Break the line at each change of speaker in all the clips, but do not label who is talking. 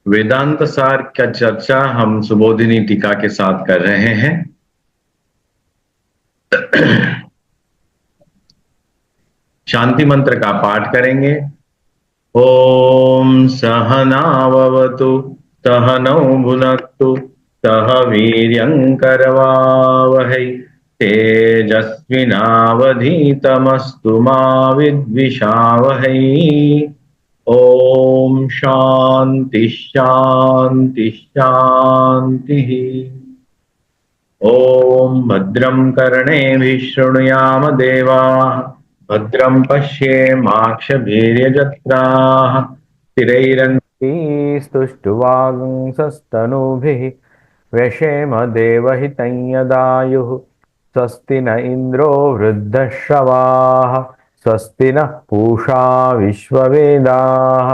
वेदांत सार का चर्चा हम सुबोधिनी टीका के साथ कर रहे हैं। शांति मंत्र का पाठ करेंगे। ओम सहनाववतु सहनौ भुनक्तु सह वीर्यंकरवावहै तेजस्विनावधीतमस्तु मा विद्विषावहै। ओम शांति शांति शांति। ओम भद्रं कर्णेभिः शृणुयाम देवाः भद्रं पश्येमाक्षभिर्यजत्राः
स्तुष्टुवागुंसस्तनूभिः व्यशेम देवहितं यदायुः। स्वस्ति न इन्द्रो वृद्धश्रवाः स्वस्ति नः पूषा विश्ववेदाः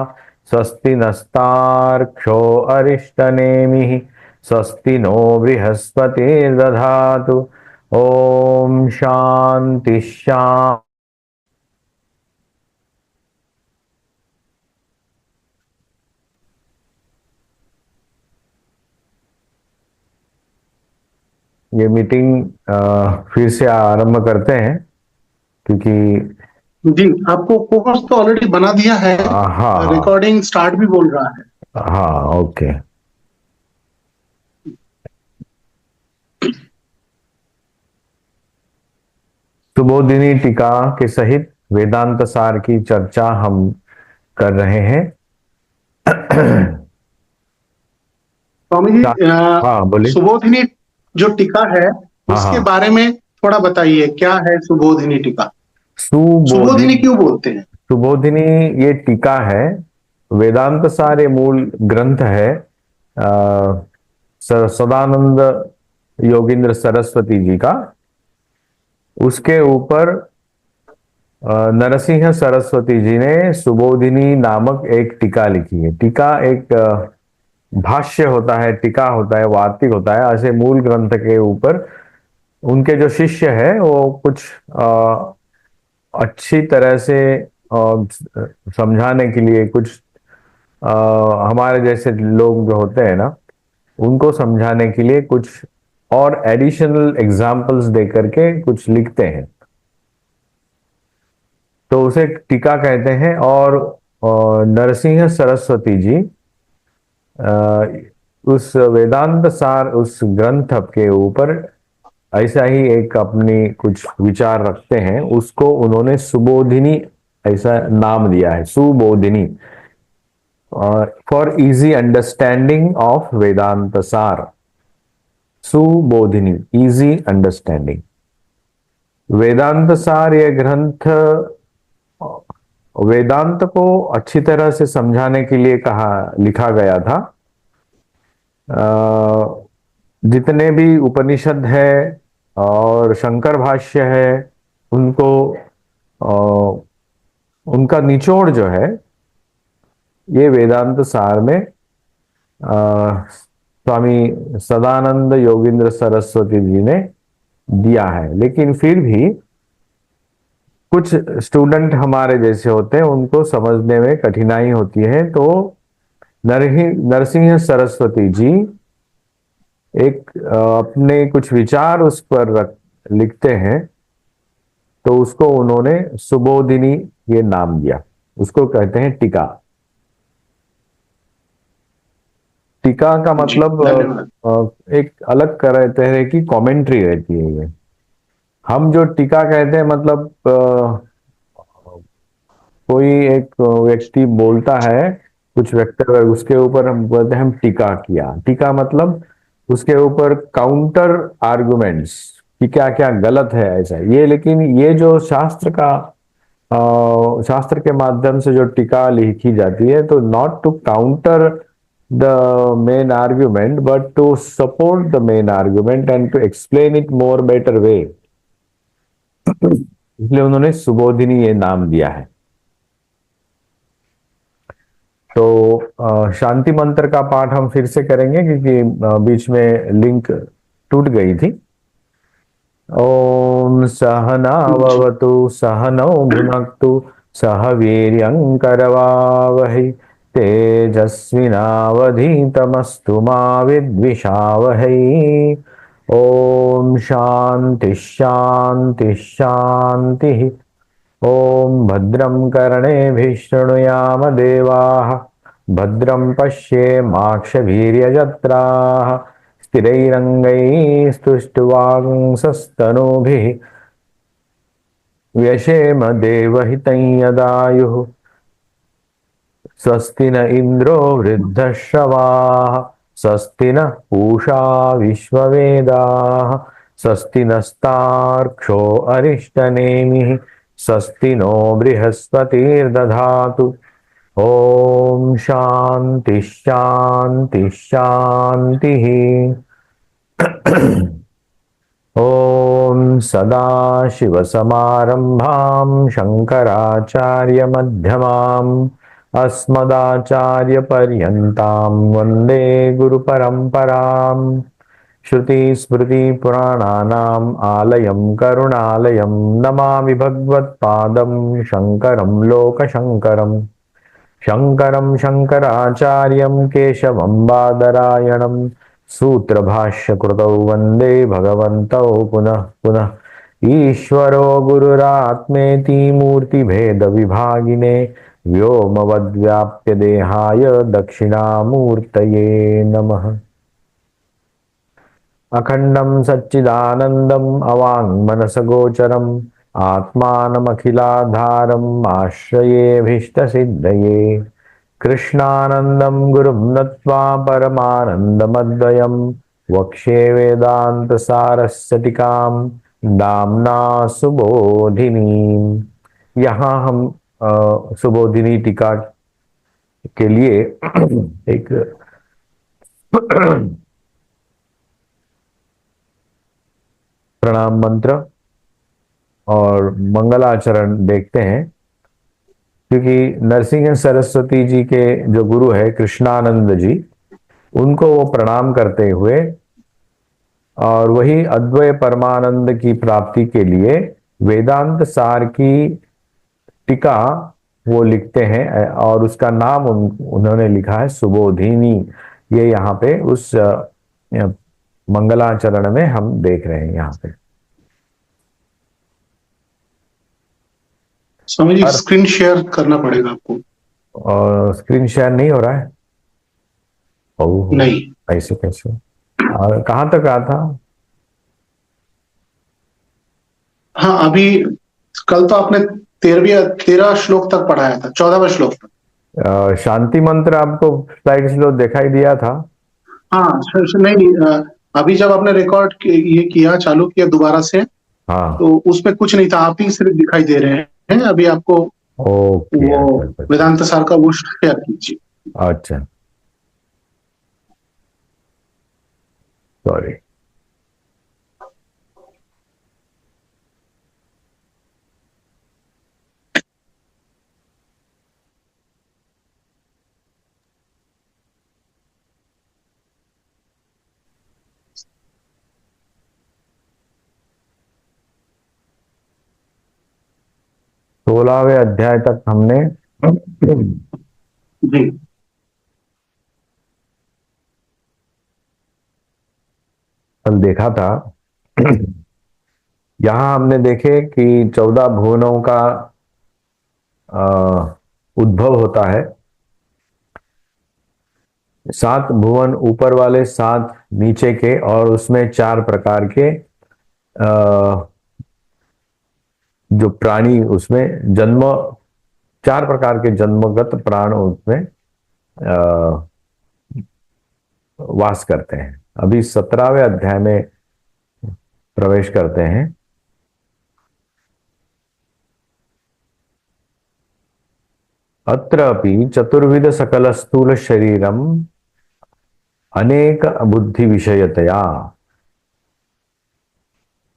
स्वस्ति नस्तार्क्ष्यो अरिष्टनेमिः स्वस्ति नो बृहस्पतिर्दधातु। ओम शांति शांति। ये मीटिंग फिर से आरंभ करते हैं क्योंकि
जी आपको कोर्स तो ऑलरेडी बना दिया है।
हाँ
रिकॉर्डिंग स्टार्ट भी बोल रहा है।
हाँ ओके। सुबोधिनी टीका के सहित वेदांत सार की चर्चा हम कर रहे हैं।
स्वामी जी
हाँ बोलिए।
सुबोधिनी जो टीका है उसके बारे में थोड़ा बताइए, क्या है सुबोधिनी टीका? सुबोधिनी क्यों बोलते हैं?
सुबोधिनी ये टीका है। वेदांत सार ये मूल ग्रंथ है। सदानंद योगींद्र सरस्वती जी का। उसके ऊपर नरसिंह सरस्वती जी ने सुबोधिनी नामक एक टीका लिखी है। टीका एक भाष्य होता है, टीका होता है, वार्तिक होता है। ऐसे मूल ग्रंथ के ऊपर उनके जो शिष्य है वो कुछ अच्छी तरह से समझाने के लिए, कुछ हमारे जैसे लोग जो होते हैं ना, उनको समझाने के लिए कुछ और एडिशनल एग्जाम्पल्स देकर के कुछ लिखते हैं, तो उसे टीका कहते हैं। और नरसिंह सरस्वती जी उस वेदांत सार उस ग्रंथ के ऊपर ऐसा ही एक अपनी कुछ विचार रखते हैं। उसको उन्होंने सुबोधिनी ऐसा नाम दिया है, Subodhini, for easy understanding of Vedanta Sara. Subodhini, easy understanding. वेदांत सार ये ग्रंथ वेदांत को अच्छी तरह से समझाने के लिए लिखा गया था। जितने भी उपनिषद है और शंकर भाष्य है, उनको उनका निचोड़ जो है ये वेदांत सार में स्वामी सदानंद योगींद्र सरस्वती जी ने दिया है। लेकिन फिर भी कुछ स्टूडेंट हमारे जैसे होते हैं, उनको समझने में कठिनाई होती है, तो नरसिंह सरस्वती जी एक अपने कुछ विचार उस पर लिखते हैं, तो उसको उन्होंने सुबोधिनी ये नाम दिया। उसको कहते हैं टीका। टीका का मतलब एक अलग तरह की कमेंट्री रहती है ये। हम जो टीका कहते हैं मतलब कोई एक व्यक्ति बोलता है कुछ वक्तव्य, उसके ऊपर हम बोलते हैं हम टीका किया। टीका मतलब उसके ऊपर काउंटर आर्गुमेंट्स कि क्या क्या गलत है ऐसा ये। लेकिन ये जो शास्त्र के माध्यम से जो टीका लिखी जाती है, तो not to counter the main argument but to support the main argument and to explain it more better way. इसलिए उन्होंने सुबोधिनी ये नाम दिया है। तो शांति मंत्र का पाठ हम फिर से करेंगे क्योंकि बीच में लिंक टूट गई थी। ओम सहनावतु सहनौ भुनक्तु सह वीर्यं करवावहै तेजस्विनावधीतमस्तु मा विद्विषावहै। ओम शांति शांति शांति। ओम भद्रं कर्णेभिः शृणुयाम देवाः, भद्रं पश्येमाक्षभिर्यजत्राः, स्थिरैरङ्गैस्तुष्टुवांसस्तनूभिः व्यशेम देवहितं यदायुः। स्वस्ति न इंद्रो वृद्धश्रवाः, स्वस्ति न पूषा विश्ववेदाः, स्वस्ति नस्तार्क्ष्यो अरिष्टनेमिः, स्वस्ति नो बृहस्पतिर्दधातु। ओम शांति शांति शांति। ओम सदाशिवसमारंभां शंकराचार्यमध्यमाम् अस्मदाचार्यपर्यन्तां वन्दे गुरुपरम्पराम्। श्रुतिस्मृतिपुराणानाम् आलयं करुणालयं नमामि भगवत्पादं शङ्करं लोकशङ्करम्। शङ्करं शङ्कराचार्यं केशवं बादरायणं सूत्रभाष्यकृतौ वन्दे भगवन्तौ पुनः पुनः। ईश्वरो गुरुरात्मेति मूर्तिभेदविभागिने व्योमवद्व्याप्य देहाय दक्षिणामूर्तये नमः। अखण्डं सच्चिदानन्दम् अवाङ्मनसगोचरम् आत्मानमखिलाधारम् आश्रयेऽभीष्टसिद्धये। कृष्णानन्दं गुरुं नत्वा परमानन्दमद्वयम् वक्ष्ये वेदान्तसारस्वतिकां नाम्ना सुबोधिनीम्। यहाँ हम सुबोधिनी टीका के लिए एक प्रणाम मंत्र और मंगलाचरण देखते हैं, क्योंकि नरसिंह सरस्वती जी के जो गुरु है कृष्णानंद जी, उनको वो प्रणाम करते हुए और वही अद्वय परमानंद की प्राप्ति के लिए वेदांत सार की टीका वो लिखते हैं और उसका नाम उन्होंने लिखा है सुबोधिनी। ये यहाँ पे उस मंगलाचरण में हम देख रहे हैं। यहाँ पे
स्वामी जी स्क्रीन शेयर करना पड़ेगा आपको।
और स्क्रीन शेयर नहीं हो रहा है?
नहीं,
ऐसे कैसे? और कहाँ तक आया था?
हाँ अभी कल तो आपने 13 श्लोक तक पढ़ाया था, 14वां श्लोक तक।
शांति मंत्र आपको स्लाइड स्लो दिखाई दिया था?
हाँ नहीं, अभी जब आपने रिकॉर्ड ये किया, चालू किया दोबारा से,
हाँ,
तो उसमें कुछ नहीं था, आप ही सिर्फ दिखाई दे रहे हैं। अभी आपको
ओके,
वो वेदांत सार का वो शेयर कीजिए।
अच्छा, सॉरी। सोलहवें अध्याय तक हमने
जी
कल देखा था। यहां हमने देखे कि 14 भुवनों का उद्भव होता है। 7 भुवन ऊपर वाले, 7 नीचे के, और उसमें 4 प्रकार के जो प्राणी उसमें जन्म, 4 प्रकार के जन्मगत प्राण उसमें वास करते हैं। अभी 17वें अध्याय में प्रवेश करते हैं। अत्रापि चतुर्विध सकल स्थूल शरीरम अनेक बुद्धि विषयतया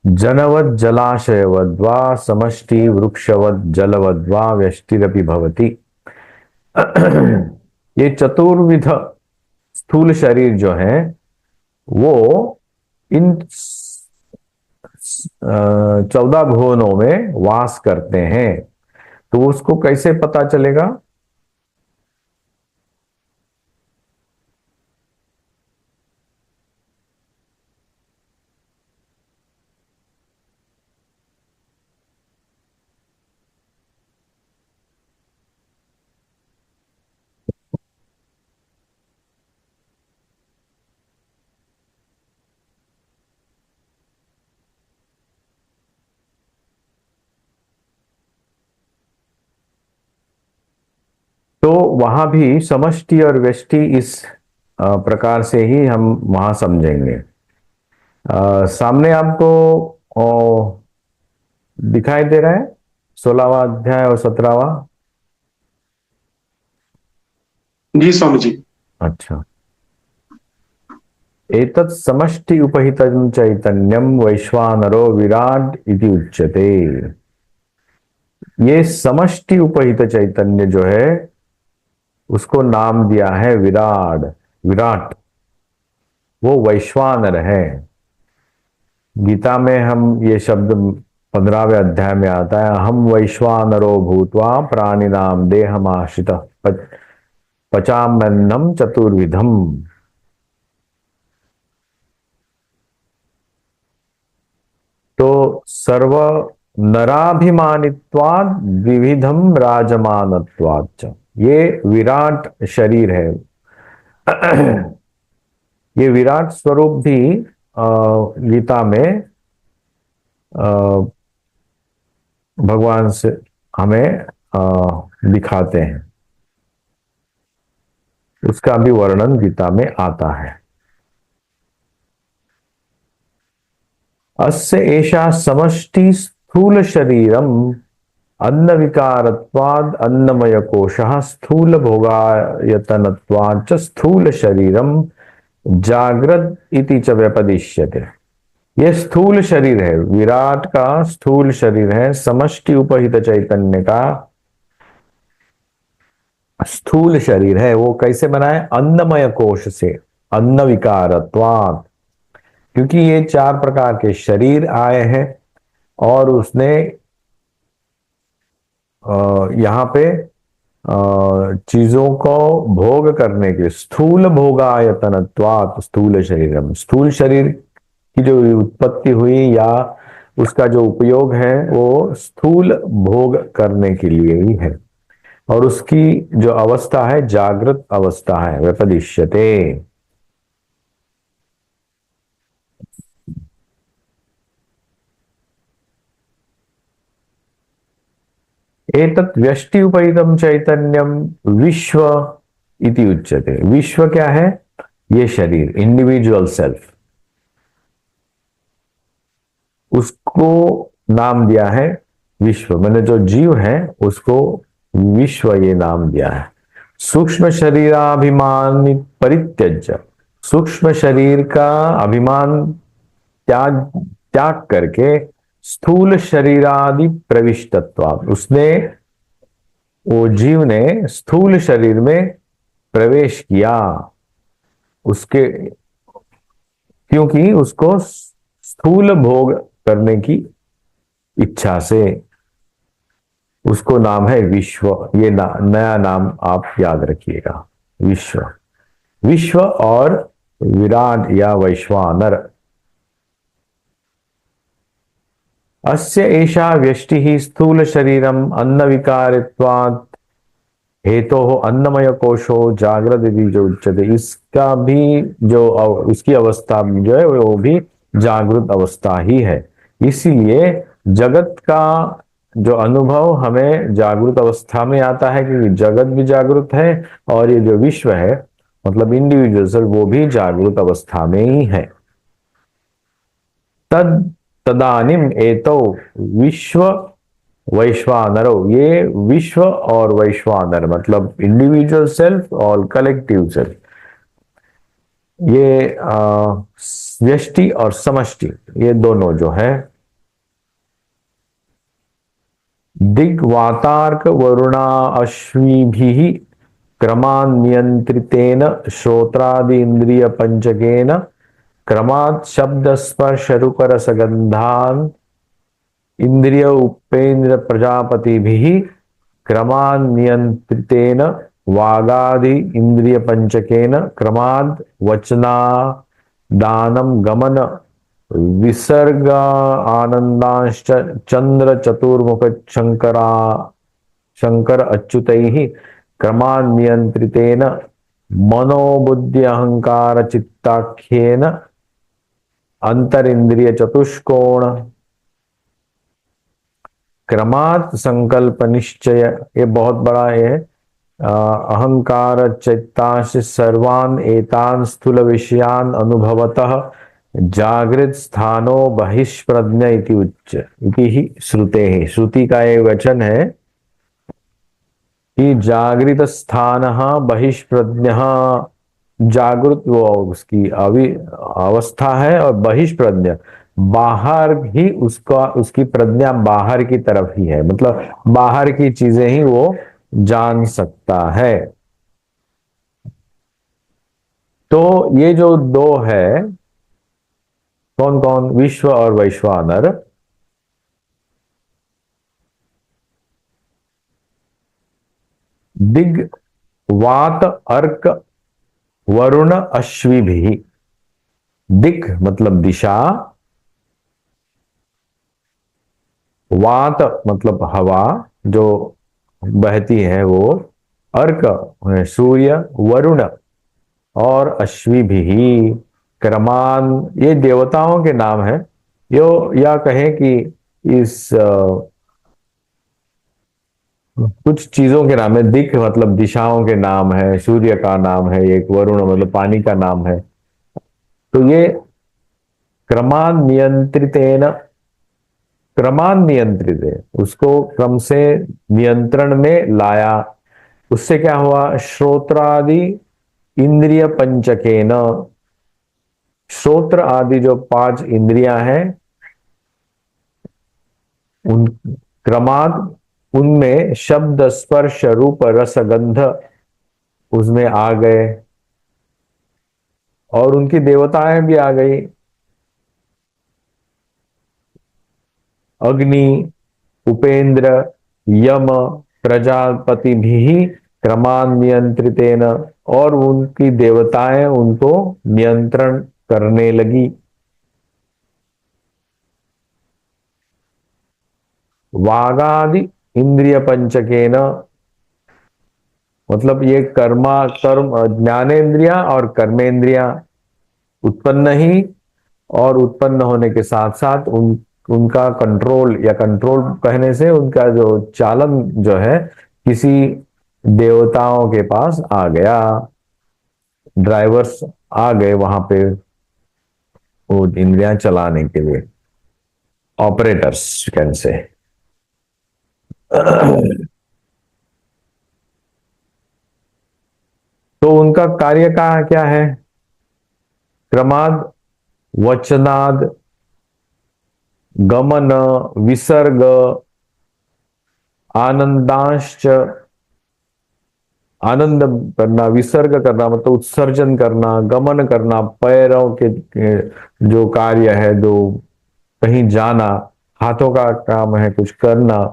जनवद जलाशयवद्वा समष्टि वृक्षवद जलवद्वा व्यष्टिरपि भवति। ये चतुर्विध स्थूल शरीर जो है वो इन 14 भुवनों में वास करते हैं। तो उसको कैसे पता चलेगा? तो वहां भी समष्टि और व्यष्टि इस प्रकार से ही हम वहां समझेंगे। सामने आपको दिखाई दे रहा है 16वां अध्याय और 17वां।
जी स्वामी जी।
अच्छा। एतत् समष्टि उपहितं चैतन्यम वैश्वानरो विराट इति उच्यते। ये समष्टि उपहित चैतन्य जो है उसको नाम दिया है विराट। विराट वो वैश्वानर है। गीता में हम ये शब्द 15वें अध्याय में आता है, हम वैश्वानरो भूत्वा प्राणिनाम देहमाश्रित पचाम्यन्नम चतुर्विधम। तो सर्व नराभिमानित्वाद विविधम राजमानत्वाच्च, ये विराट शरीर है। ये विराट स्वरूप भी गीता में भगवान से हमें दिखाते हैं, उसका भी वर्णन गीता में आता है। अस्य एषा समष्टि स्थूल शरीरम अन्न विकारत्वाद अन्नमय कोशः स्थूल भोगायतनत्वाच्च स्थूल शरीरम जागृत इति च व्यपदिश्यते। ये स्थूल शरीर है, विराट का स्थूल शरीर है, समष्टि उपहित चैतन्य का स्थूल शरीर है। वो कैसे बना है? अन्नमय कोश से, अन्न विकारत्वात्, क्योंकि ये 4 प्रकार के शरीर आए हैं और उसने यहां पे चीजों को भोग करने के स्थूल भोगायतनत्वात् स्थूल शरीरम, स्थूल शरीर की जो उत्पत्ति हुई या उसका जो उपयोग है वो स्थूल भोग करने के लिए ही है, और उसकी जो अवस्था है जागृत अवस्था है, व्यपदिश्यते। एतत् व्यष्टि उपहितं चैतन्यम विश्व इति उच्यते। विश्व क्या है? ये शरीर, इंडिविजुअल सेल्फ, उसको नाम दिया है विश्व। मैंने जो जीव है उसको विश्व ये नाम दिया है। सूक्ष्म शरीराभिमान परित्यज्य, सूक्ष्म शरीर का अभिमान त्याग त्याग करके स्थूल शरीरादि प्रविष्टत्वात्, उसने, वो जीव ने स्थूल शरीर में प्रवेश किया, उसके, क्योंकि उसको स्थूल भोग करने की इच्छा से, उसको नाम है विश्व। ये नया नाम आप याद रखिएगा, विश्व। विश्व और विराट या वैश्वानर। अस्य एषा व्यष्टि स्थूल शरीरम अन्न विकारित्वात् हेतो अन्नमय कोशो जागृत जो उच्चते। इसका भी जो उसकी अवस्था जो है वो भी जागृत अवस्था ही है। इसीलिए जगत का जो अनुभव हमें जागृत अवस्था में आता है, क्योंकि जगत भी जागृत है और ये जो विश्व है मतलब इंडिविजुअल वो भी जागृत अवस्था में ही है। तदानिम एतो विश्व वैश्वानरो, ये विश्व और वैश्वानर मतलब इंडिविजुअल सेल्फ और कलेक्टिव सेल्फ, ये व्यष्टि और समष्टि, ये दोनों जो है दिग्वातार्क वरुणा अश्विभिः क्रमान् नियंत्रितेन श्रोत्रादि इंद्रिय पंचकेन क्रमात् शब्द स्पर्श रूप रसगंधान इंद्रिय उपेन्द्र प्रजापति भी क्रमान् नियंत्रितेन वागादि इंद्रिय पंचकेन क्रमाद् वचना दानम गमन विसर्ग आनंदांश्च चंद्र चतुर्मुख शंकरा शंकर अच्युतैः क्रमान् नियंत्रितेन मनोबुद्धि अहंकार चित्ताख्येन अंतरिंद्रिय चतुष्कोण क्रमात् संकल्प निश्चय, ये बहुत बड़ा है, अहंकार चित्तांश सर्वान् एतान् स्थूल विषयान् अनुभवतः जागृत स्थानो बहिष्प्रज्ञ इति उच्च इति ही श्रुते है। श्रुति का एक वचन है कि जागृत स्थान बहिष्प्रज्ञ, जागृत वो उसकी अवस्था है, और बहिष्प्रज्ञ बाहर ही उसका, उसकी प्रज्ञा बाहर की तरफ ही है, मतलब बाहर की चीजें ही वो जान सकता है। तो ये जो दो है, कौन कौन, विश्व और वैश्वानर, दिग वात अर्क वरुण अश्वी भी। दिक मतलब दिशा, वात मतलब हवा जो बहती है वो, अर्क है सूर्य, वरुण और अश्वी भी क्रमान, ये देवताओं के नाम है। यो या कहें कि इस कुछ चीजों के नाम है। दिक मतलब दिशाओं के नाम है, सूर्य का नाम है एक, वरुण मतलब पानी का नाम है। तो ये क्रमान नियंत्रितेन, क्रमान नियंत्रित है, उसको क्रम से नियंत्रण में लाया। उससे क्या हुआ, श्रोत्रादि इंद्रिय पंचकेन, श्रोत्र आदि जो पांच इंद्रियां हैं उन क्रमाद, उनमें शब्द स्पर्श रूप रस गंध उसमें आ गए, और उनकी देवताएं भी आ गई, अग्नि, उपेंद्र, यम, प्रजापति भी क्रमान नियंत्रितेन, और उनकी देवताएं उनको नियंत्रण करने लगी। वागादि इंद्रिय पंचकेन, मतलब ये कर्म ज्ञानेन्द्रिया और कर्मेंद्रिया उत्पन्न ही, और उत्पन्न होने के साथ साथ उनका कंट्रोल, या कंट्रोल कहने से उनका जो चालन जो है किसी देवताओं के पास आ गया, ड्राइवर्स आ गए वहां पे वो इंद्रियां चलाने के लिए, ऑपरेटर्स कैन से। तो उनका कार्य का क्या है, क्रमाद वचनाद गमन विसर्ग आनंदांश, आनंद करना, विसर्ग करना मतलब उत्सर्जन करना, गमन करना पैरों के जो कार्य है, जो कहीं जाना, हाथों का काम है कुछ करना।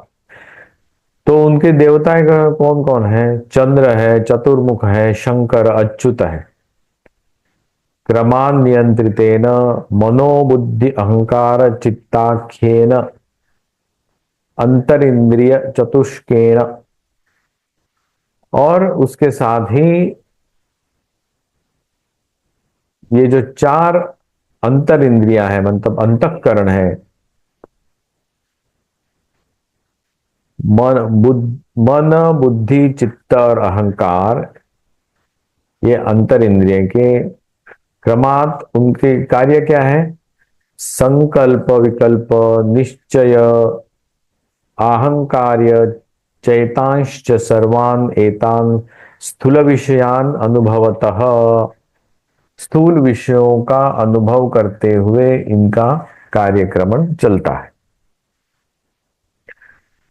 तो उनके देवताएं कौन कौन है, चंद्र है, चतुर्मुख है, शंकर, अच्युत है। क्रमान नियंत्रितेन मनोबुद्धि अहंकार चित्ताख्येन अंतर इंद्रिय चतुष्केन, और उसके साथ ही ये जो चार अंतर इंद्रियां हैं, मतलब अंतःकरण है, मन बुद्धि चित्त और अहंकार, ये अंतर इंद्रिय के क्रमात उनके कार्य क्या है, संकल्प विकल्प निश्चय आहंकार्य चैतांश्च सर्वान् एतान् स्थूल विषयान अनुभवतः, स्थूल विषयों का अनुभव करते हुए इनका कार्यक्रमण चलता है।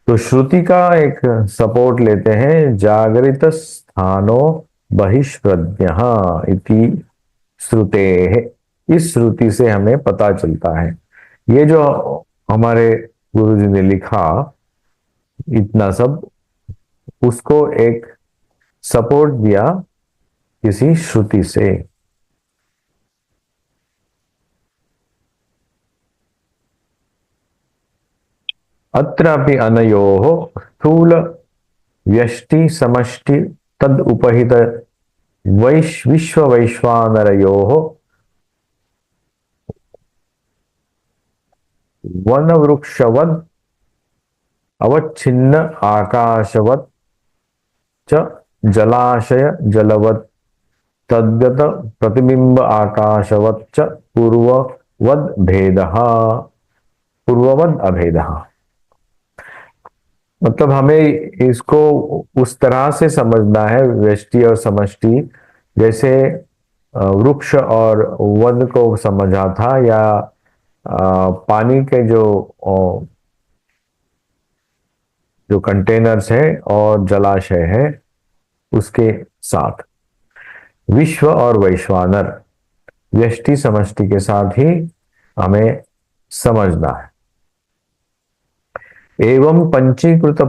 तो श्रुति का एक सपोर्ट लेते हैं, जागृत स्थानो बहिष्प्रज्ञ इति श्रुते है। इस श्रुति से हमें पता चलता है। ये जो हमारे गुरु जी ने लिखा इतना सब, उसको एक सपोर्ट दिया किसी श्रुति से। अत्रापि अनयोः स्थूल व्यष्टि समष्टि तद उपहित विश्व वैश्वानरयोः वन वृक्षवद अवच्छिन्न आकाशवत च जलाशय जलवत् तद्गत प्रतिबिंब आकाशवच्च पूर्ववद भेदः, पूर्ववद अभेदः। मतलब हमें इसको उस तरह से समझना है, व्यष्टि और समष्टि, जैसे वृक्ष और वन को समझा था, या पानी के जो कंटेनर्स है और जलाशय है उसके साथ। विश्व और वैश्वानर, व्यष्टि समष्टि के साथ ही हमें समझना है। एवं पंचीकृत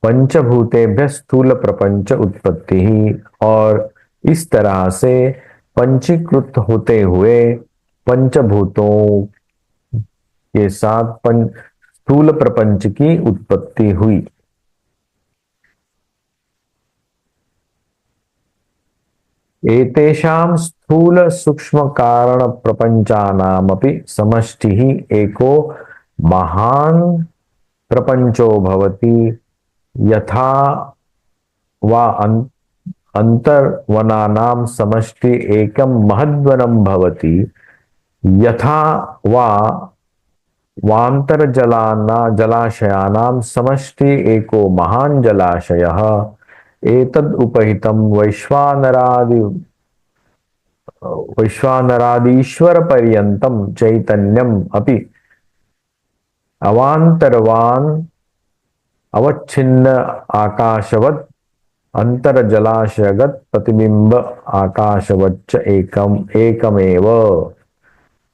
पंचभूतेभ्य स्थूल प्रपंच उत्पत्ति ही, और इस तरह से पंचीकृत होते हुए पंचभूतों के साथ स्थूल प्रपंच की उत्पत्ति हुई। एतेषां स्थूल सूक्ष्म कारण प्रपंचानामपि समष्टिः एको महान् प्रपंचो भवति, यथा वा अंतर्वनानां समष्टि एकं महद्वनं भवति, यथा वा जलाशयानां समष्टि एको महान् जलाशयः। एतद् उपहितं वैश्वानरादीश्वर पर्यन्तं चैतन्यम् अपि अवान्तरवान् अवच्छिन्न आकाशवत् अंतरजलाशयगत प्रतिबिंब आकाशवच्च एकमेव।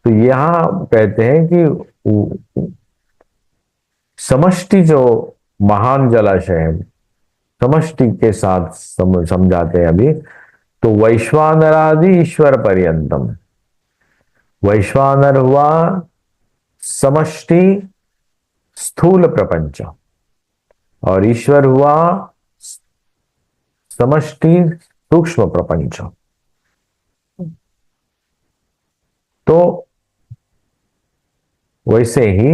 तो यहां कहते हैं कि समष्टि जो महान जलाशय है, समष्टि के साथ समझाते हैं अभी, तो वैश्वानरादि ईश्वर पर्यंतम। वैश्वानर हुआ समष्टि स्थूल प्रपंच, और ईश्वर हुआ समष्टि सूक्ष्म प्रपंच। तो वैसे ही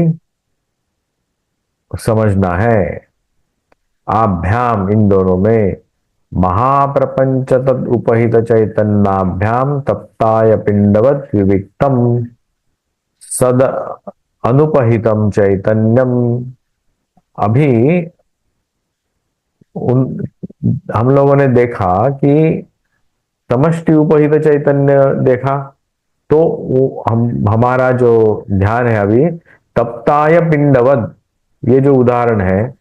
समझना है। आभ्याम, इन दोनों में, महाप्रपंच तद उपहित चैतन्याभ्याम तप्ताय पिंडवत विविक्तम सद अनुपहितम चैतन्यम। अभी हम लोगों ने देखा कि समष्टि उपहित चैतन्य देखा, तो हमारा जो ध्यान है अभी तप्ताय पिंडवत, ये जो उदाहरण है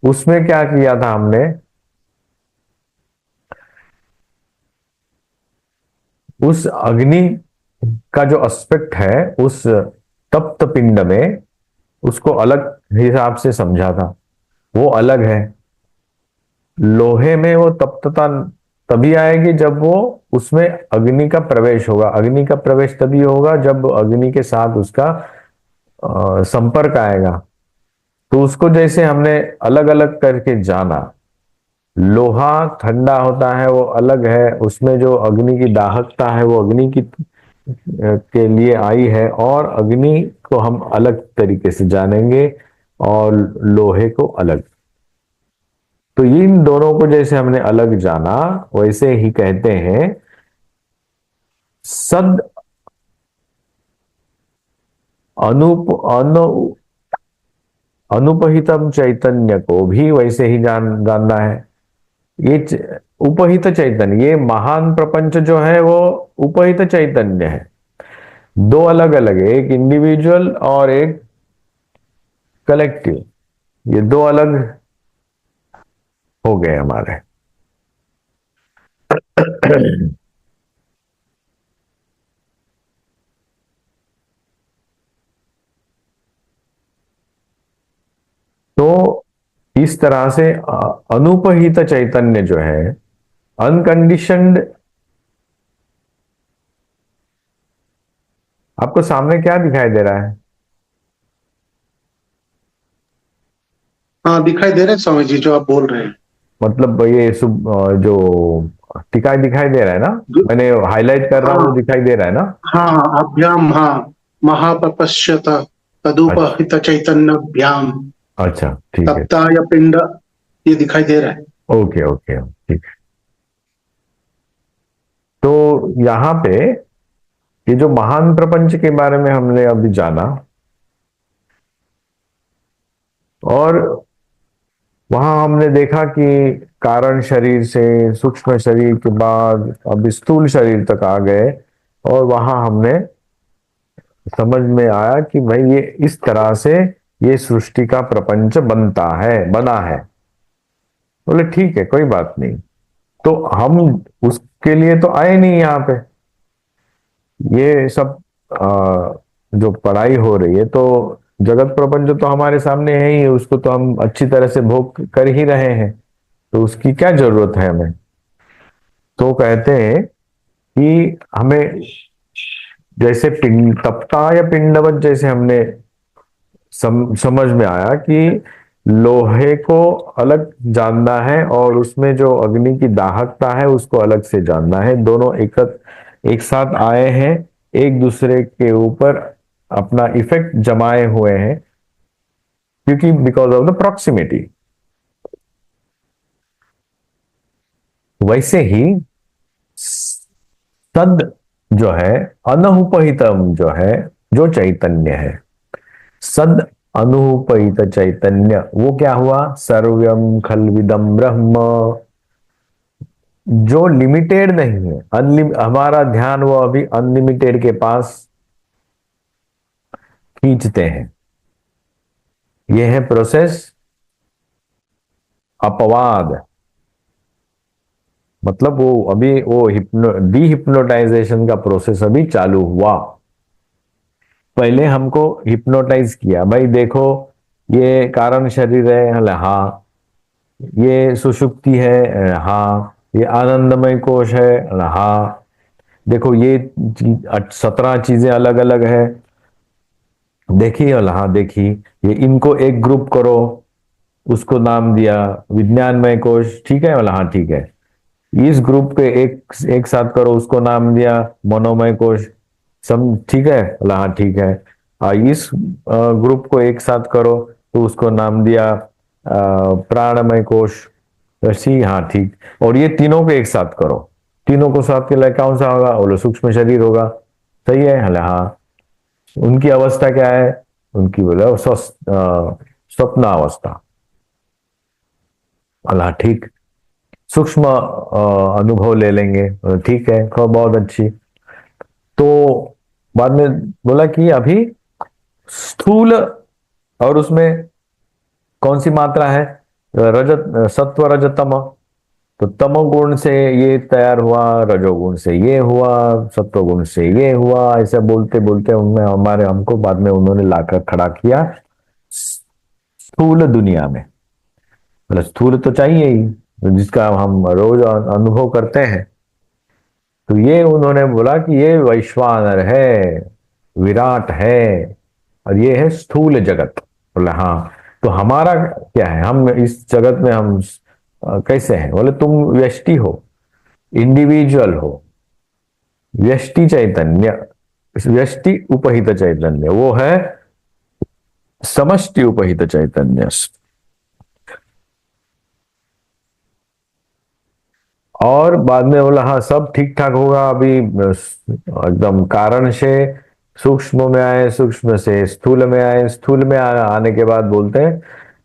उसमें क्या किया था हमने, उस अग्नि का जो एस्पेक्ट है उस तप्त पिंड में, उसको अलग हिसाब से समझा था, वो अलग है। लोहे में वो तप्तता तभी आएगी जब वो उसमें अग्नि का प्रवेश होगा। अग्नि का प्रवेश तभी होगा जब अग्नि के साथ उसका संपर्क आएगा। तो उसको जैसे हमने अलग अलग करके जाना, लोहा ठंडा होता है वो अलग है, उसमें जो अग्नि की दाहकता है वो अग्नि की के लिए आई है, और अग्नि को हम अलग तरीके से जानेंगे और लोहे को अलग। तो इन दोनों को जैसे हमने अलग जाना, वैसे ही कहते हैं सद अनुपहितम चैतन्य को भी वैसे ही जानना है। ये उपहित चैतन्य, ये महान प्रपंच जो है वो उपहित चैतन्य है। दो अलग अलग है, एक इंडिविजुअल और एक कलेक्टिव, ये दो अलग हो गए हमारे। तो इस तरह से अनुपहित चैतन्य जो है, अनकंडीशनड, आपको सामने क्या दिखाई दे रहा है?
हाँ, दिखाई दे रहे हैं स्वामी जी जो आप बोल रहे हैं।
मतलब ये जो टिकाई दिखाई दे रहा है ना, मैंने हाईलाइट कर रहा हूं, वो दिखाई दे रहा है ना?
हाँ, अभ्याम, हाँ, महाप्रपश्यत तदुपहित चैतन्यभ्याम
अच्छा, ठीक है,
तप्ताय पिंड, ये दिखाई दे रहा है।
Okay okay. ठीक। तो यहाँ पे ये जो महान प्रपंच के बारे में हमने अभी जाना, और वहां हमने देखा कि कारण शरीर से सूक्ष्म शरीर के बाद अब स्थूल शरीर तक आ गए, और वहां हमने समझ में आया कि भाई ये इस तरह से ये सृष्टि का प्रपंच बनता है, बना है। बोले ठीक है, कोई बात नहीं। तो हम उसके लिए तो आए नहीं यहाँ पे। ये सब जो पढ़ाई हो रही है, तो जगत प्रपंच तो हमारे सामने है ही, उसको तो हम अच्छी तरह से भोग कर ही रहे हैं, तो उसकी क्या जरूरत है हमें। तो कहते हैं कि हमें जैसे पिंड तपता या पिंडवत, जैसे हमने समझ में आया कि लोहे को अलग जानना है और उसमें जो अग्नि की दाहकता है उसको अलग से जानना है। दोनों एक साथ आए हैं, एक दूसरे के ऊपर अपना इफेक्ट जमाए हुए हैं, क्योंकि बिकॉज ऑफ द प्रॉक्सिमिटी। वैसे ही सद जो है, अनहुपहितम जो है, जो चैतन्य है, सद अनुपहित चैतन्य, वो क्या हुआ? सर्वम खलविदम ब्रह्म, जो लिमिटेड नहीं है, हमारा ध्यान वो अभी अनलिमिटेड के पास खींचते हैं। ये है प्रोसेस अपवाद। मतलब वो अभी वो डी हिप्नोटाइजेशन का प्रोसेस अभी चालू हुआ। पहले हमको हिप्नोटाइज किया, भाई देखो ये कारण शरीर है, हाँ। ये सुषुप्ति है, हाँ। ये आनंदमय कोश है, हाँ। देखो ये 17 चीजें अलग अलग है, देखी, हाँ देखी। ये इनको एक ग्रुप करो, उसको नाम दिया विज्ञानमय कोश, ठीक है, हाँ ठीक है। इस ग्रुप के एक साथ करो, उसको नाम दिया मनोमय कोश, सब ठीक है, हाँ ठीक है। इस ग्रुप को एक साथ करो तो उसको नाम दिया प्राणमय कोश, सी, हाँ ठीक। और ये तीनों को एक साथ करो, तीनों को साथ के लिए कौन सा होगा? बोलो सूक्ष्म शरीर होगा, सही है, हाँ। उनकी अवस्था क्या है? उनकी बोले स्वप्न अवस्था, अल्लाह ठीक। सूक्ष्म अनुभव ले लेंगे, ठीक है, बहुत अच्छी। तो बाद में बोला कि अभी स्थूल, और उसमें कौन सी मात्रा है? रजत, सत्व रजतम। तो तमोगुण से ये तैयार हुआ, रजोगुण से ये हुआ, सत्वगुण से ये हुआ, ऐसे बोलते बोलते उनमें हमको बाद में उन्होंने लाकर खड़ा किया स्थूल दुनिया में। मतलब स्थूल तो चाहिए ही, जिसका हम रोज अनुभव करते हैं। तो ये उन्होंने बोला कि ये वैश्वानर है, विराट है, और ये है स्थूल जगत। बोले हाँ। तो हमारा क्या है? हम इस जगत में हम कैसे हैं? बोले तुम व्यष्टि हो, इंडिविजुअल हो, व्यष्टि चैतन्य, व्यष्टि उपहित चैतन्य, वो है समष्टि उपहित चैतन्य। और बाद में बोला हाँ सब ठीक ठाक होगा, अभी एकदम कारण से सूक्ष्म में आए, सूक्ष्म से स्थूल में आए, स्थूल में आने के बाद बोलते हैं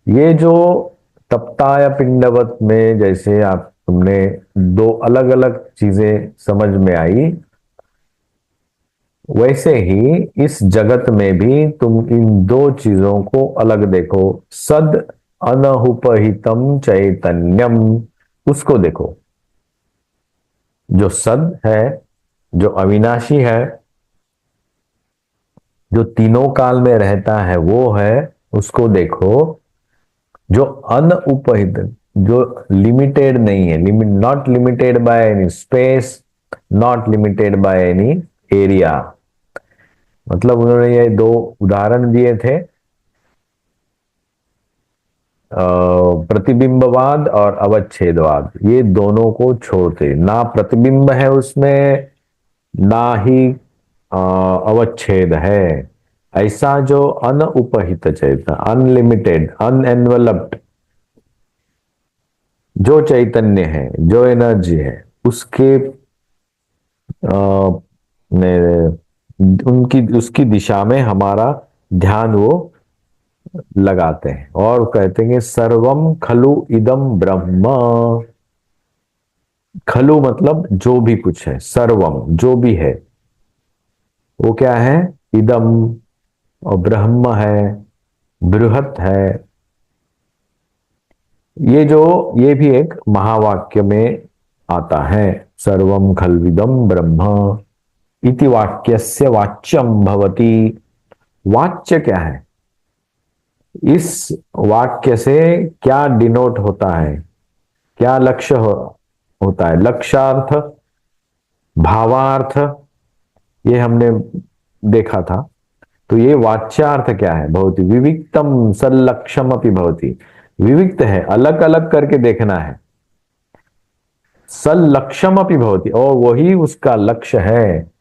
ये जो तप्ता या पिंडवत में जैसे आप तुमने दो अलग अलग चीजें समझ में आई, वैसे ही इस जगत में भी तुम इन दो चीजों को अलग देखो। सद अनहुपहितम चैतन्यम, उसको देखो। जो सद है, जो अविनाशी है, जो तीनों काल में रहता है, वो है, उसको देखो। जो अनउपहित, जो लिमिटेड नहीं है, not limited by any space, not limited by any area. मतलब उन्होंने ये दो उदाहरण दिए थे, प्रतिबिंबवाद और अवच्छेदवाद। ये दोनों को छोड़ते, ना प्रतिबिंब है उसमें, ना ही अवच्छेद है। ऐसा जो अनउपहित चेतन, अनलिमिटेड, अनएनवलप्ड, जो चैतन्य है, जो एनर्जी है, उसके उनकी उसकी दिशा में हमारा ध्यान वो लगाते हैं और कहते हैं सर्वम खलु इदम ब्रह्म। खलु मतलब जो भी कुछ है, सर्वम जो भी है वो क्या है, इदम, और ब्रह्म है, बृहत है। ये भी एक महावाक्य में आता है, सर्वम खल्विदम ब्रह्म इति वाक्यस्य वाच्यम भवति। वाच्य क्या है, इस वाक्य से क्या डिनोट होता है, क्या लक्ष्य होता है, लक्ष्यार्थ, भावार्थ, ये हमने देखा था। तो ये वाच्यार्थ क्या है, भवति विविक्तम सल्लक्षम अपि भवति। विविक्त है, अलग अलग करके देखना है। सल्लक्षम अपि भवति, और वही उसका लक्ष्य है।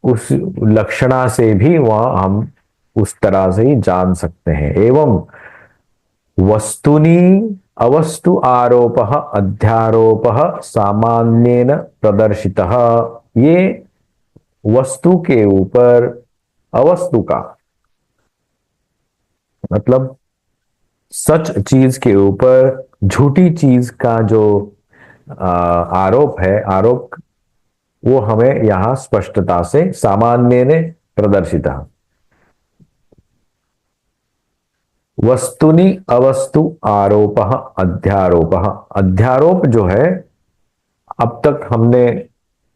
उस लक्षणा से भी वह हम उस तरह से ही जान सकते हैं। एवं वस्तुनि अवस्तु आरोप अध्यारोप सामान्येन प्रदर्शितः। ये वस्तु के ऊपर, अवस्तु का मतलब सच चीज के ऊपर झूठी चीज का जो आरोप है, आरोप वो हमें यहां स्पष्टता से सामान्य ने प्रदर्शित। वस्तुनि अवस्तु आरोप अध्यारोप। अध्यारोप जो है, अब तक हमने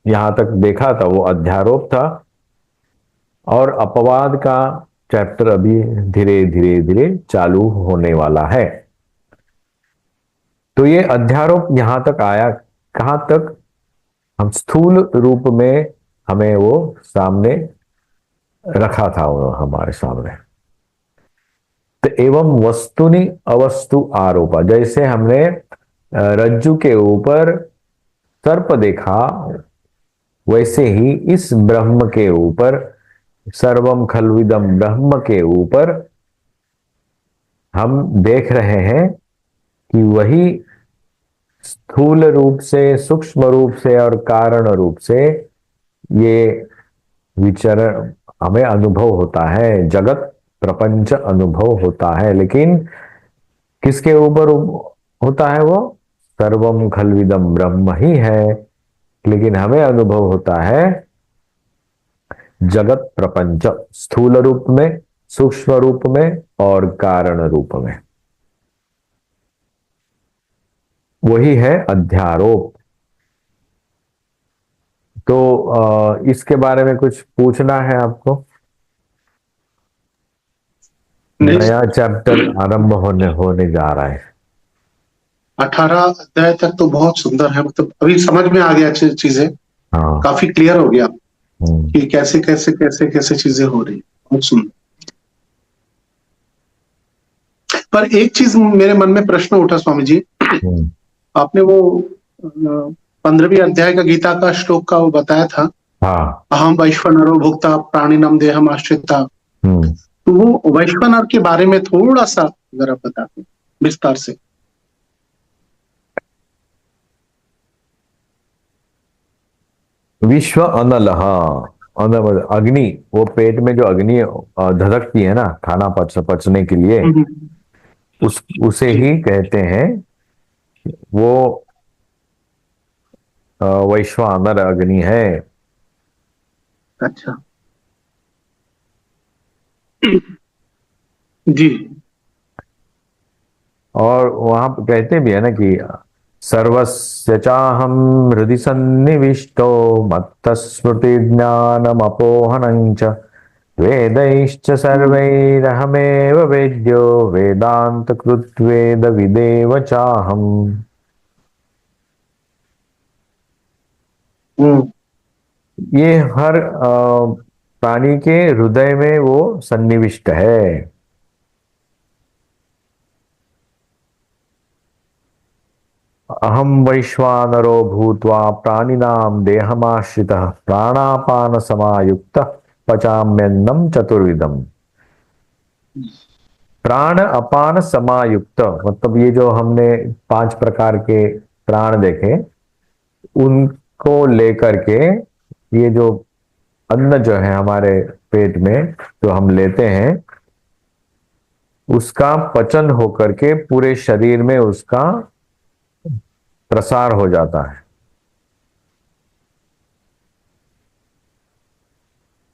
यहां तक देखा था वो अध्यारोप था, और अपवाद का चैप्टर अभी धीरे धीरे धीरे चालू होने वाला है। तो ये अध्यारोप यहां तक आया, कहां तक, हम स्थूल रूप में हमें वो सामने रखा था, वो हमारे सामने। तो एवं वस्तुनि अवस्तु आरोपा, जैसे हमने रज्जु के ऊपर सर्प देखा, वैसे ही इस ब्रह्म के ऊपर, सर्वम खल्विदम ब्रह्म के ऊपर हम देख रहे हैं कि वही स्थूल रूप से, सूक्ष्म रूप से और कारण रूप से ये विचरण हमें अनुभव होता है, जगत प्रपंच अनुभव होता है। लेकिन किसके ऊपर होता है, वो सर्वम खल्विदम ब्रह्म ही है, लेकिन हमें अनुभव होता है जगत प्रपंच, स्थूल रूप में, सूक्ष्म रूप में और कारण रूप में। वही है अध्यारोप। तो इसके बारे में कुछ पूछना है आपको? नया चैप्टर आरंभ होने जा रहा है।
18 अध्याय तक तो बहुत सुंदर है, मतलब अभी समझ में आ गया चीजें,
हाँ।
काफी क्लियर हो गया कि कैसे कैसे कैसे कैसे चीजें हो रही है। बहुत सुंदर। पर एक चीज मेरे मन में प्रश्न उठा स्वामी जी, आपने वो 15वीं अध्याय का गीता का श्लोक का वो बताया था,
हाँ।
अहम वैश्वानरो भुक्ता प्राणिनम देहम आश्रिता। तो वो वैश्वानर के बारे में थोड़ा सा अगर आप बताते विस्तार से।
विश्व अनल, हाँ, अनल अग्नि, वो पेट में जो अग्नि धधकती है ना खाना पचने के लिए, उसे ही कहते हैं वो वैश्वानर अग्नि है।
अच्छा जी।
और वहां कहते भी है ना कि सर्वस्य चाहम हृदि सन्निविष्टो मत्तस्मृति ज्ञानमपोहनं च वेदैश्च सर्वैरहमेव वेद्यो वेदांत कृत्वेद विदेव चाहम। ये हर प्राणी के हृदय में वो सन्निविष्ट है। अहम वैश्वानरो भूत्वा प्राणिनां देहमाश्रितः प्राणापान समायुक्तः पचाम्यन्नं चतुर्विधम्। प्राण अपान समायुक्त, मतलब ये जो हमने 5 प्रकार के प्राण देखे, उनको लेकर के ये जो अन्न जो है हमारे पेट में जो हम लेते हैं, उसका पचन होकर के पूरे शरीर में उसका प्रसार हो जाता है।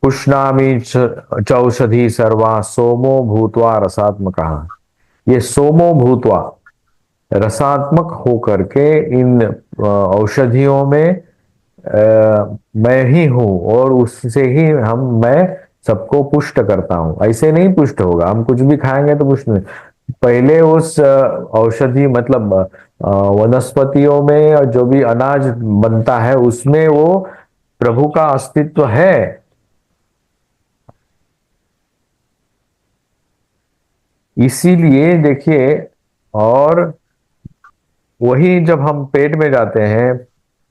पुष्णामि चौषधि सर्वा सोमो भूत्वा रसात्मका। ये सोमो भूत्वा, रसात्मक होकर के इन औषधियों में मैं ही हूं, और उससे ही मैं सबको पुष्ट करता हूं। ऐसे नहीं पुष्ट होगा, हम कुछ भी खाएंगे तो पुष्ट नहीं। पहले उस औषधि मतलब वनस्पतियों में और जो भी अनाज बनता है उसमें वो प्रभु का अस्तित्व है। इसीलिए देखिए, और वही जब हम पेट में जाते हैं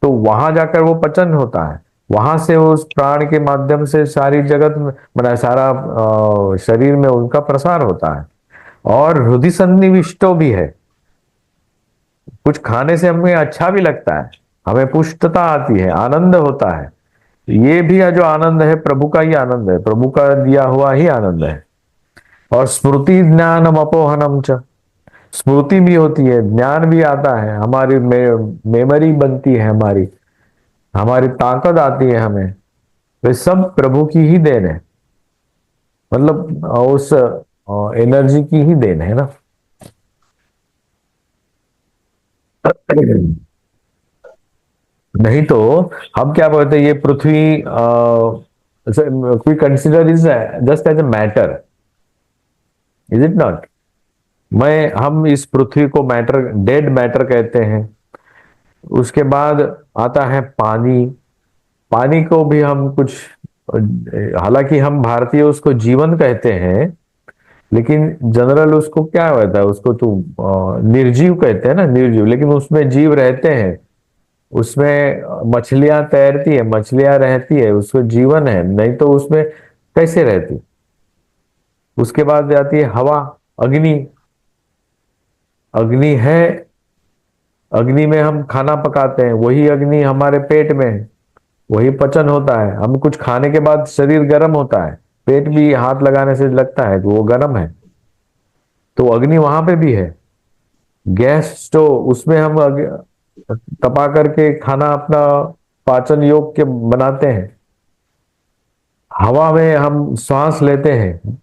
तो वहां जाकर वो पचन होता है, वहां से उस प्राण के माध्यम से सारी जगत में मतलब सारा शरीर में उनका प्रसार होता है। और हृदय सन्निविष्टो भी है, कुछ खाने से हमें अच्छा भी लगता है, हमें पुष्टता आती है, आनंद होता है। ये भी है जो आनंद है प्रभु का ही आनंद है, प्रभु का दिया हुआ ही आनंद है। और स्मृति ज्ञानम अपोहनम च, स्मृति भी होती है, ज्ञान भी आता है, हमारी मेमोरी बनती है, हमारी हमारी ताकत आती है हमें। वे सब प्रभु की ही देन है, मतलब उस एनर्जी की ही देन है ना। नहीं तो हम क्या बोलते हैं, ये पृथ्वी we consider is just as a matter, is it not? हम इस पृथ्वी को मैटर, डेड मैटर कहते हैं। उसके बाद आता है पानी। पानी को भी हम कुछ, हालांकि हम भारतीय उसको जीवन कहते हैं, लेकिन जनरल उसको क्या होता है, उसको तो निर्जीव कहते हैं ना, निर्जीव। लेकिन उसमें जीव रहते हैं, उसमें मछलियां तैरती है, मछलियां रहती है, उसको जीवन है, नहीं तो उसमें कैसे रहती। उसके बाद जाती है हवा, अग्नि। अग्नि है, अग्नि में हम खाना पकाते हैं, वही अग्नि हमारे पेट में है, वही पचन होता है। हम कुछ खाने के बाद शरीर गर्म होता है, पेट भी हाथ लगाने से लगता है कि वो गर्म है, तो अग्नि वहां पे भी है। गैस स्टोव, उसमें हम तपा करके खाना अपना पाचन योग के बनाते हैं। हवा में हम सांस लेते हैं,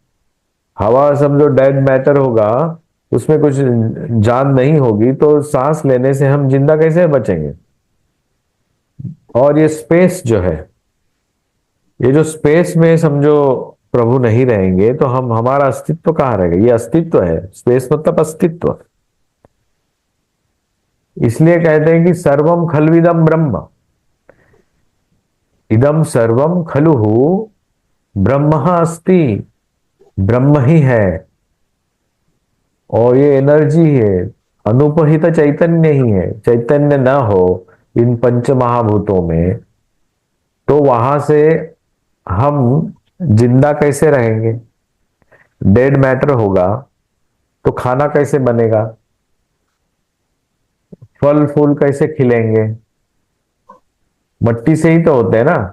हवा समझो डेड मैटर होगा, उसमें कुछ जान नहीं होगी, तो सांस लेने से हम जिंदा कैसे बचेंगे। और ये स्पेस जो है, ये जो स्पेस में समझो प्रभु नहीं रहेंगे तो हम, हमारा अस्तित्व कहाँ रहेगा। ये अस्तित्व है, स्पेस मतलब अस्तित्व। इसलिए कहते हैं कि सर्वम खलविदम ब्रह्म, इदम सर्वम खलु ब्रह्म अस्ति, ब्रह्म ही है। और ये एनर्जी है, अनुपहित चैतन्य ही है। चैतन्य ना हो इन पंच महाभूतों में तो वहां से हम जिंदा कैसे रहेंगे। डेड मैटर होगा तो खाना कैसे बनेगा, फल फूल कैसे खिलेंगे, मट्टी से ही तो होते हैं ना।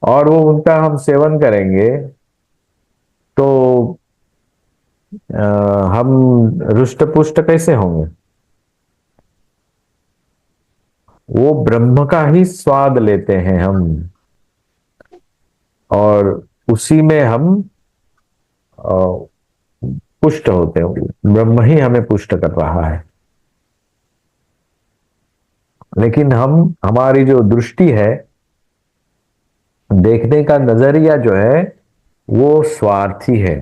और वो उनका हम सेवन करेंगे तो हम रुष्ट पुष्ट कैसे होंगे। वो ब्रह्म का ही स्वाद लेते हैं हम, और उसी में हम पुष्ट होते हैं। ब्रह्म ही हमें पुष्ट कर रहा है। लेकिन हमारी जो दृष्टि है, देखने का नजरिया जो है, वो स्वार्थी है।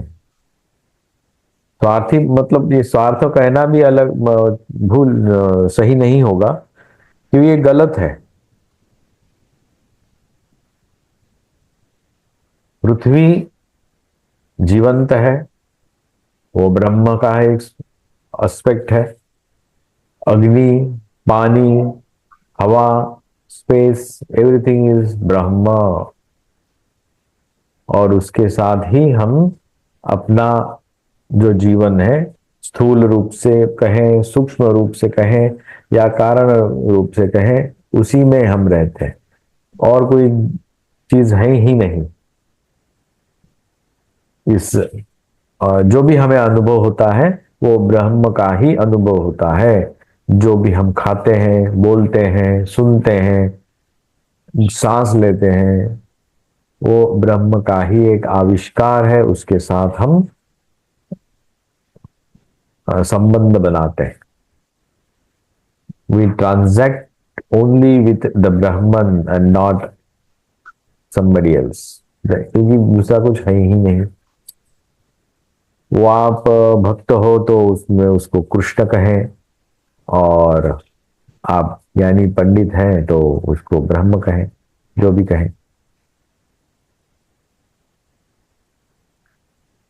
स्वार्थी मतलब, ये स्वार्थ कहना भी अलग सही नहीं होगा, क्योंकि ये गलत है। पृथ्वी जीवंत है, वो ब्रह्म का एक एस्पेक्ट है। अग्नि, पानी, हवा, स्पेस, एवरीथिंग इज ब्रह्म। और उसके साथ ही हम अपना जो जीवन है, स्थूल रूप से कहें, सूक्ष्म रूप से कहें या कारण रूप से कहें, उसी में हम रहते हैं और कोई चीज है ही नहीं। इस जो भी हमें अनुभव होता है वो ब्रह्म का ही अनुभव होता है। जो भी हम खाते हैं, बोलते हैं, सुनते हैं, सांस लेते हैं, वो ब्रह्म का ही एक आविष्कार है। उसके साथ हम संबंध बनाते हैं। We transact only with the Brahman and not somebody else, क्योंकि दूसरा कुछ है ही नहीं। वो आप भक्त हो तो उसमें उसको कृष्ण कहें, और आप ज्ञानी पंडित हैं तो उसको ब्रह्म कहें, जो भी कहें।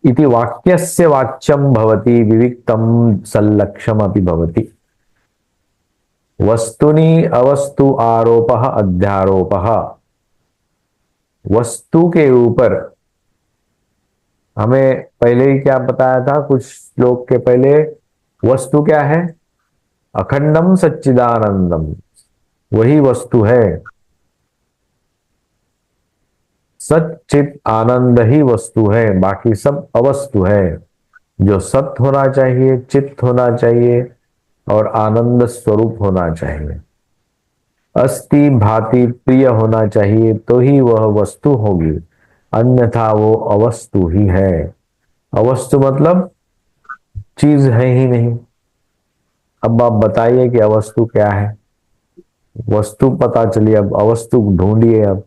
इति वाक्यस्य वाच्यम भवति विविक्तम सल्लक्षम अपि भवति। वस्तुनि अवस्तु आरोपः अध्यारोपः। वस्तु के ऊपर हमें पहले ही क्या बताया था कुछ श्लोक के पहले? वस्तु क्या है? अखंडम सच्चिदानंदम, वही वस्तु है। सच्चित आनंद ही वस्तु है, बाकी सब अवस्तु है। जो सत्य होना चाहिए, चित्त होना चाहिए और आनंद स्वरूप होना चाहिए, अस्ति भाति प्रिय होना चाहिए, तो ही वह वस्तु होगी, अन्यथा वो अवस्तु ही है। अवस्तु मतलब चीज है ही नहीं। अब आप बताइए कि अवस्तु क्या है? वस्तु पता चली, अब अवस्तु ढूंढिए, अब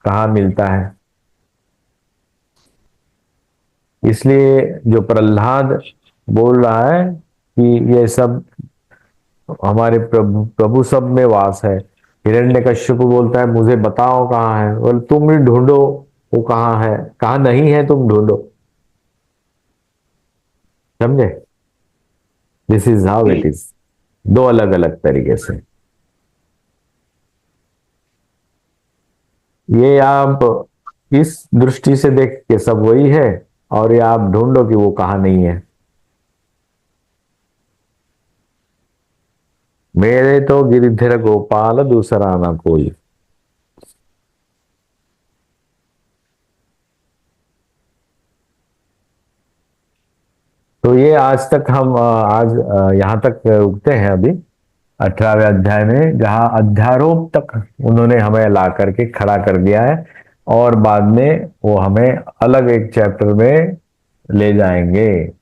कहाँ मिलता है। इसलिए जो प्रहलाद बोल रहा है कि ये सब हमारे प्रभु प्रभु सब में वास है। हिरण्यकश्यप बोलता है मुझे बताओ कहाँ है, बोल तुम ही ढूंढो वो कहाँ है, कहाँ नहीं है तुम ढूंढो। समझे? This is how it is, दो अलग अलग तरीके से। ये आप इस दृष्टि से देख के सब वही है, और ये आप ढूंढो कि वो कहाँ नहीं है। मेरे तो गिरिधर गोपाल दूसरा ना कोई। तो ये आज तक हम आज यहाँ तक रुकते हैं अभी 18वें अध्याय में, जहां अध्यारोप तक उन्होंने हमें ला करके खड़ा कर दिया है, और बाद में वो हमें अलग एक चैप्टर में ले जाएंगे।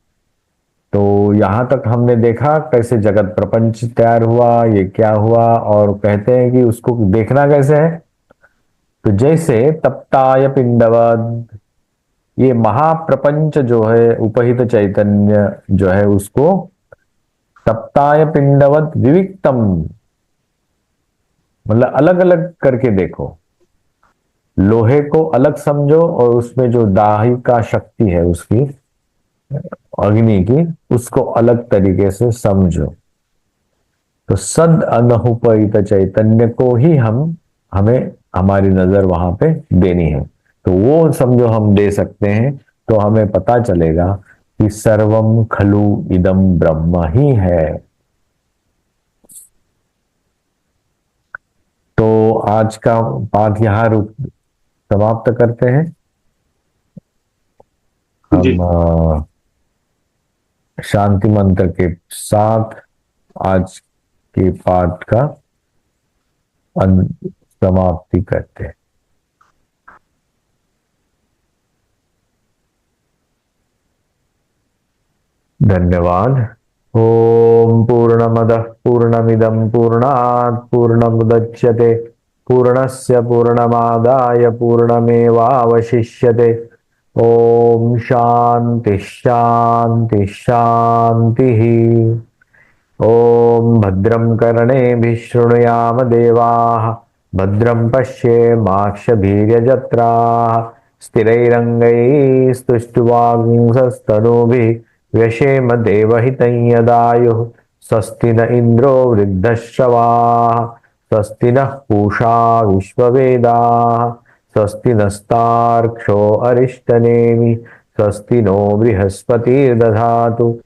तो यहां तक हमने देखा कैसे जगत प्रपंच तैयार हुआ, ये क्या हुआ, और कहते हैं कि उसको देखना कैसे है। तो जैसे तप्ताय पिंडवत, ये महाप्रपंच जो है, उपहित चैतन्य जो है, उसको तप्ताय पिंडवत विविक्तम, मतलब अलग अलग करके देखो। लोहे को अलग समझो और उसमें जो दाहिका शक्ति है उसकी, अग्नि की, उसको अलग तरीके से समझो। तो सद अनहुपहित चैतन्य को ही हमें हमारी नजर वहां पे देनी है। तो वो समझो हम दे सकते हैं, तो हमें पता चलेगा कि सर्वम खलु इदम ब्रह्म ही है। तो आज का पाठ यहाँ रुक समाप्त करते हैं।
जी।
हम शांति मंत्र के साथ आज के पाठ का समाप्ति करते हैं। धन्यवाद। ओम पूर्णमदः पूर्णमिदं पूर्णात् पूर्णमुदच्यते पूर्णस्य पूर्णमादाय पूर्णमेवावशिष्यते। ओम शांति शांति शांति। ओम भद्रं कर्णेभिः शृणुयाम देवाः, भद्रं पश्येमाक्षभिर्यजत्राः, स्थिरैरङ्गैस्तुष्टुवागुंसस्तनूभिः व्यशेम देवहितं यदायुः। स्वस्ति न इन्द्रो वृद्धश्रवाः, स्वस्ति नः पूषा विश्ववेदाः, स्वस्ति नस्तार्क्ष्यो अरिष्टनेमि, स्वस्ति नो बृहस्पतिर्दधातु।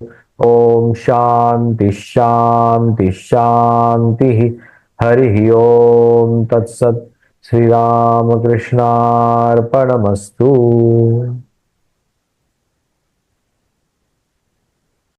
ओम शांति शांति शांति। हरि ओम तत्सत। श्री राम कृष्णार्पणमस्तु।